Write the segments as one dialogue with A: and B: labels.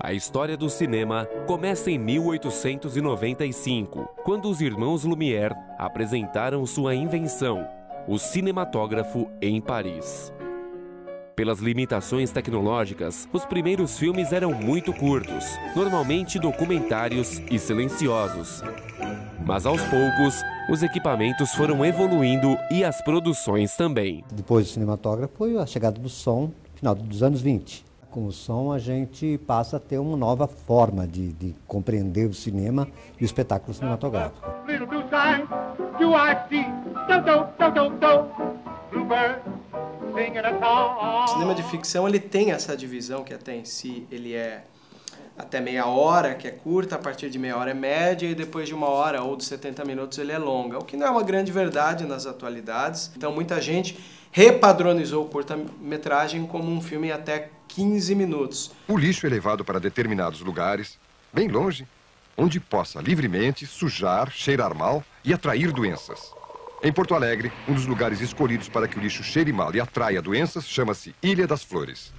A: A história do cinema começa em 1895, quando os irmãos Lumière apresentaram sua invenção, o cinematógrafo, em Paris. Pelas limitações tecnológicas, os primeiros filmes eram muito curtos, normalmente documentários e silenciosos. Mas aos poucos, os equipamentos foram evoluindo e as produções também.
B: Depois do cinematógrafo foi a chegada do som, no final dos anos 20. Com o som a gente passa a ter uma nova forma de compreender o cinema e o espetáculo cinematográfico.
C: O cinema de ficção ele tem essa divisão que até em si ele é até meia hora, que é curta, a partir de meia hora é média e depois de uma hora ou de 70 minutos ele é longa, o que não é uma grande verdade nas atualidades. Então muita gente repadronizou o curta-metragem como um filme até 15 minutos.
D: O lixo é levado para determinados lugares, bem longe, onde possa livremente sujar, cheirar mal e atrair doenças. Em Porto Alegre, um dos lugares escolhidos para que o lixo cheire mal e atraia doenças chama-se Ilha das Flores.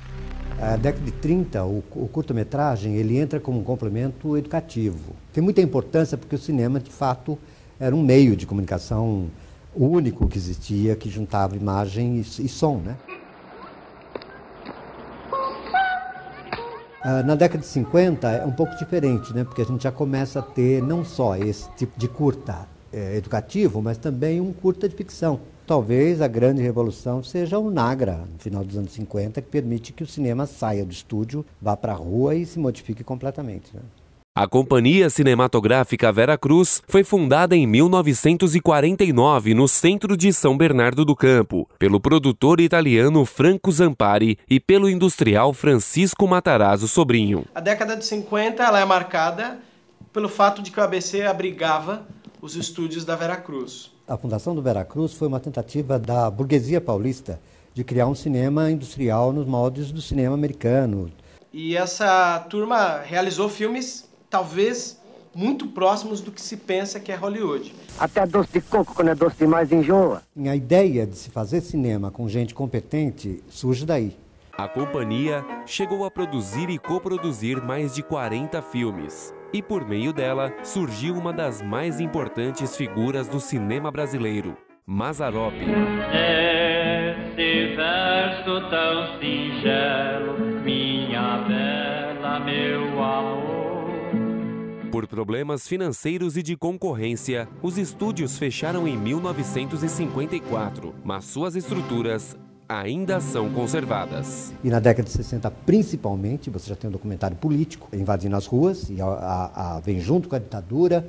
B: Na década de 30, o curta-metragem ele entra como um complemento educativo. Tem muita importância porque o cinema, de fato, era um meio de comunicação único que existia, que juntava imagem e som, né? Na década de 50 é um pouco diferente, né? Porque a gente já começa a ter não só esse tipo de curta educativo, mas também um curta de ficção. Talvez a grande revolução seja o Nagra, no final dos anos 50, que permite que o cinema saia do estúdio, vá para a rua e se modifique completamente, né?
A: A Companhia Cinematográfica Vera Cruz foi fundada em 1949 no centro de São Bernardo do Campo, pelo produtor italiano Franco Zampari e pelo industrial Francisco Matarazzo Sobrinho.
C: A década de 50 ela é marcada pelo fato de que o ABC abrigava os estúdios da Vera Cruz.
B: A fundação do Vera Cruz foi uma tentativa da burguesia paulista de criar um cinema industrial nos moldes do cinema americano.
C: E essa turma realizou filmes talvez muito próximos do que se pensa que é Hollywood.
E: Até doce de coco, quando é doce demais, enjoa.
B: A ideia de se fazer cinema com gente competente surge daí.
A: A companhia chegou a produzir e coproduzir mais de 40 filmes. E por meio dela surgiu uma das mais importantes figuras do cinema brasileiro, Mazzaropi.
F: Esse verso tão singelo, minha bela, meu amor.
A: Por problemas financeiros e de concorrência, os estúdios fecharam em 1954, mas suas estruturas ainda são conservadas.
B: E na década de 60, principalmente, você já tem um documentário político invadindo as ruas, e vem junto com a ditadura,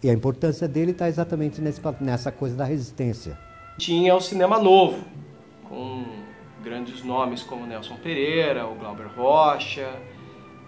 B: e a importância dele está exatamente nessa coisa da resistência.
C: Tinha o cinema novo, com grandes nomes como Nelson Pereira, o Glauber Rocha,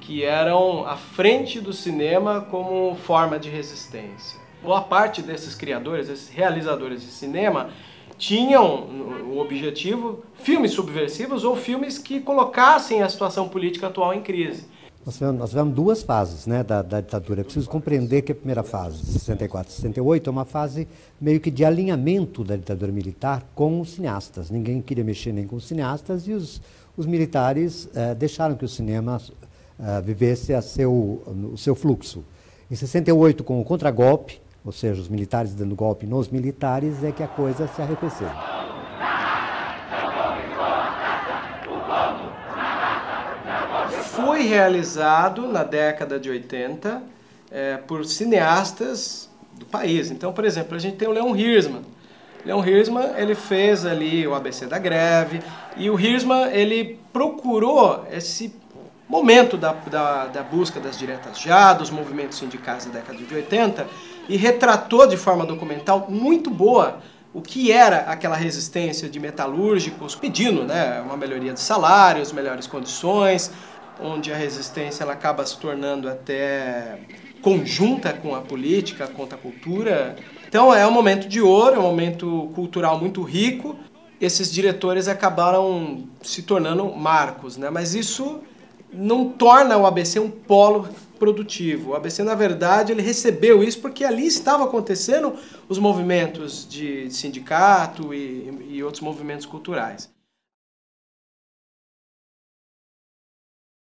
C: que eram à frente do cinema como forma de resistência. Boa parte desses criadores, esses realizadores de cinema, tinham o objetivo filmes subversivos ou filmes que colocassem a situação política atual em crise.
B: Nós tivemos duas fases, né, da ditadura. É preciso compreender que a primeira fase, 64 e 68, é uma fase meio que de alinhamento da ditadura militar com os cineastas. Ninguém queria mexer nem com os cineastas e os militares deixaram que o cinema vivesse o seu fluxo. Em 68, com o contragolpe, ou seja, os militares dando golpe nos militares, é que a coisa se arrefeceu.
C: Foi realizado na década de 80 por cineastas do país. Então, por exemplo, a gente tem o Leon Hirschman. Leon Hirschman, ele fez ali o ABC da Greve, e o Hirschman, ele procurou esse momento da busca das diretas já, dos movimentos sindicais da década de 80, e retratou de forma documental muito boa o que era aquela resistência de metalúrgicos pedindo, né, uma melhoria de salários, melhores condições, onde a resistência ela acaba se tornando até conjunta com a política, contra a cultura. Então é um momento de ouro, é um momento cultural muito rico. Esses diretores acabaram se tornando marcos, né? Mas isso não torna o ABC um polo produtivo. O ABC, na verdade, ele recebeu isso porque ali estavam acontecendo os movimentos de sindicato e outros movimentos culturais.